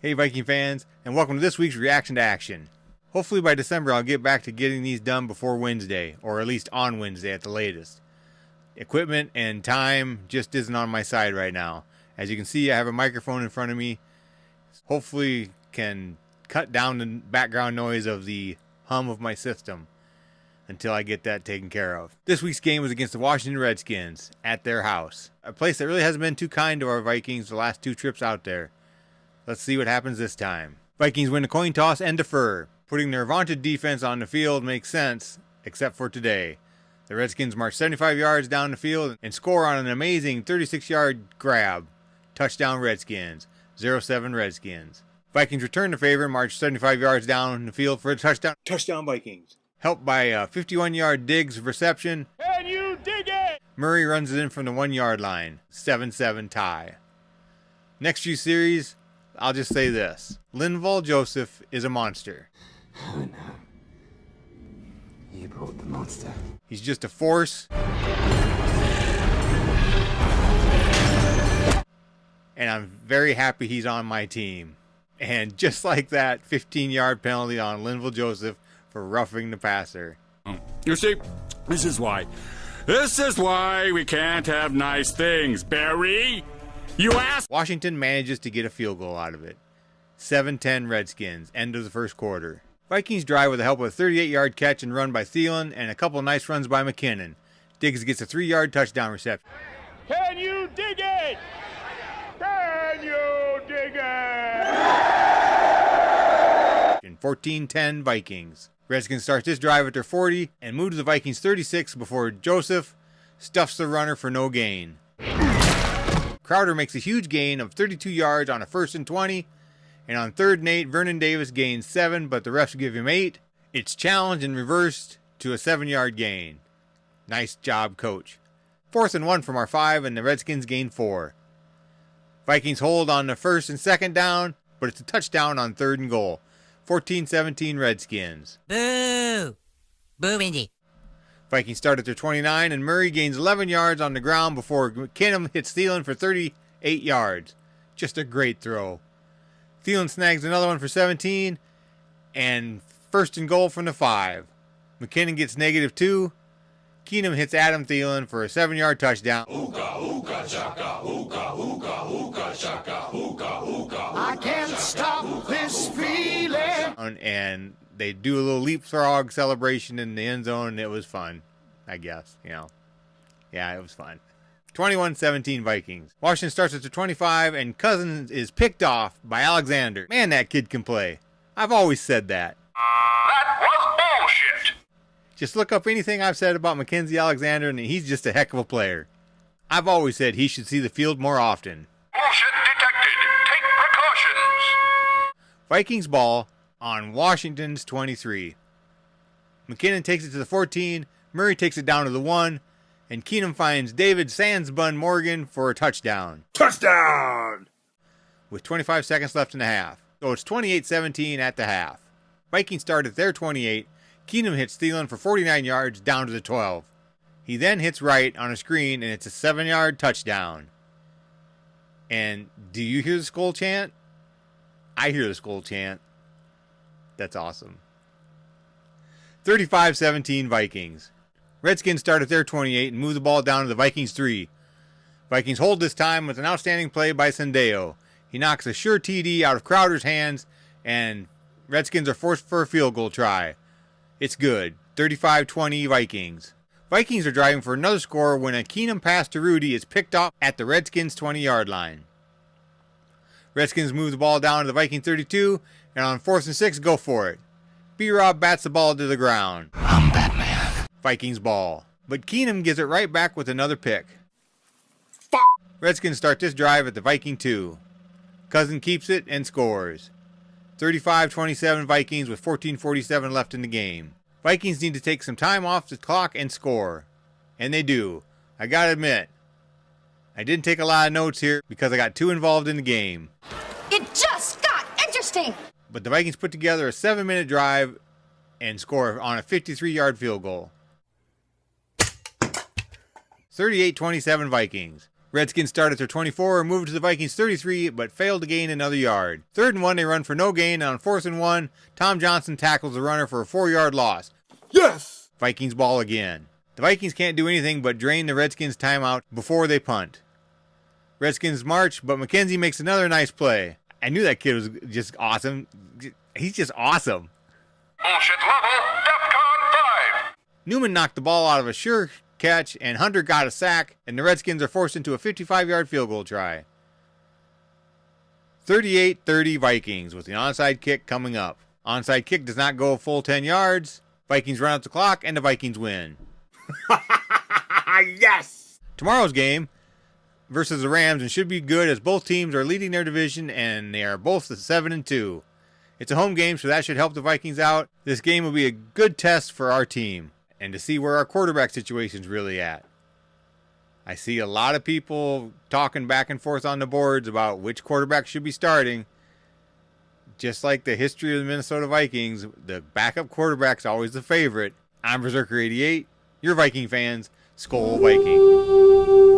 Hey Viking fans, and welcome to this week's Reaction to Action. Hopefully by December I'll get back to getting these done before Wednesday, or at least on Wednesday at the latest. Equipment and time just isn't on my side right now. As you can see, I have a microphone in front of me. Hopefully can cut down the background noise of the hum of my system until I get that taken care of. This week's game was against the Washington Redskins at their house. A place that really hasn't been too kind to our Vikings the last two trips out there. Let's see what happens this time. Vikings win the coin toss and defer. Putting their vaunted defense on the field makes sense, except for today. The Redskins march 75 yards down the field and score on an amazing 36-yard grab. Touchdown Redskins. 0-7 Redskins. Vikings return the favor and march 75 yards down the field for a touchdown. Touchdown Vikings. Helped by a 51-yard Diggs reception. Can you dig it? Murray runs it in from the 1-yard line. 7-7 tie. Next few series, I'll just say this. Linval Joseph is a monster. Oh no. You brought the monster. He's just a force. And I'm very happy he's on my team. And just like that, 15-yard penalty on Linval Joseph for roughing the passer. You see, this is why we can't have nice things, Barry. You asked. Washington manages to get a field goal out of it. 7-10 Redskins, end of the first quarter. Vikings drive with the help of a 38-yard catch and run by Thielen and a couple of nice runs by McKinnon. Diggs gets a 3-yard touchdown reception. Can you dig it? Can you dig it? 14-10 Vikings. Redskins starts this drive at their 40 and move to the Vikings 36 before Joseph stuffs the runner for no gain. Crowder makes a huge gain of 32 yards on a 1st and 20, and on 3rd and 8, Vernon Davis gains 7, but the refs give him 8. It's challenged and reversed to a 7-yard gain. Nice job, coach. 4th and 1 from our 5, and the Redskins gain 4. Vikings hold on the 1st and 2nd down, but it's a touchdown on 3rd and goal. 14-17 Redskins. Boo! Boo, Indy. Vikings start at their 29, and Murray gains 11 yards on the ground before McKinnon hits Thielen for 38 yards. Just a great throw. Thielen snags another one for 17, and 1st and goal from the 5. McKinnon gets -2. Keenum hits Adam Thielen for a 7-yard touchdown. I can't stop this feeling. And they do a little leapfrog celebration in the end zone, and it was fun, I guess. Yeah, it was fun. 21-17 Vikings. Washington starts at the 25, and Cousins is picked off by Alexander. Man, that kid can play. I've always said that. That was bullshit. Just look up anything I've said about Mackenzie Alexander, and he's just a heck of a player. I've always said he should see the field more often. Bullshit detected. Take precautions. Vikings ball on Washington's 23. McKinnon takes it to the 14, Murray takes it down to the 1, and Keenum finds David Sandsbun Morgan for a touchdown. Touchdown! With 25 seconds left in the half. So it's 28-17 at the half. Vikings start at their 28. Keenum hits Thielen for 49 yards down to the 12. He then hits right on a screen, and it's a 7-yard touchdown. And do you hear the Skol chant? I hear the Skol chant. That's awesome. 35-17 Vikings. Redskins start at their 28 and move the ball down to the Vikings 3. Vikings hold this time with an outstanding play by Sendeo. He knocks a sure TD out of Crowder's hands, and Redskins are forced for a field goal try. It's good. 35-20 Vikings. Vikings are driving for another score when a Keenum pass to Rudy is picked up at the Redskins 20-yard line. Redskins move the ball down to the Viking 32, and on 4th and 6, go for it. B-Rob bats the ball to the ground. I'm Batman. Vikings ball. But Keenum gives it right back with another pick. Redskins start this drive at the Viking 2. Cousin keeps it and scores. 35-27 Vikings with 14:47 left in the game. Vikings need to take some time off the clock and score. And they do. I gotta admit, I didn't take a lot of notes here because I got too involved in the game. It just got interesting. But the Vikings put together a 7-minute drive and score on a 53-yard field goal. 38-27 Vikings. Redskins start at their 24 and move to the Vikings 33, but fail to gain another yard. 3rd and 1, they run for no gain, and on 4th and 1, Tom Johnson tackles the runner for a 4-yard loss. Yes! Vikings ball again. The Vikings can't do anything but drain the Redskins' timeout before they punt. Redskins march, but McKenzie makes another nice play. I knew that kid was just awesome. He's just awesome. Bullshit level, DEFCON 5. Newman knocked the ball out of a sure catch, and Hunter got a sack, and the Redskins are forced into a 55-yard field goal try. 38-30 Vikings with the onside kick coming up. Onside kick does not go a full 10 yards. Vikings run out the clock, and the Vikings win. Yes! Tomorrow's game versus the Rams and should be good as both teams are leading their division and they are both 7-2. It's a home game, so that should help the Vikings out. This game will be a good test for our team and to see where our quarterback situation's really at. I see a lot of people talking back and forth on the boards about which quarterback should be starting. Just like the history of the Minnesota Vikings, the backup quarterback's always the favorite. I'm Berserker88. Your Viking fans, Skol Viking.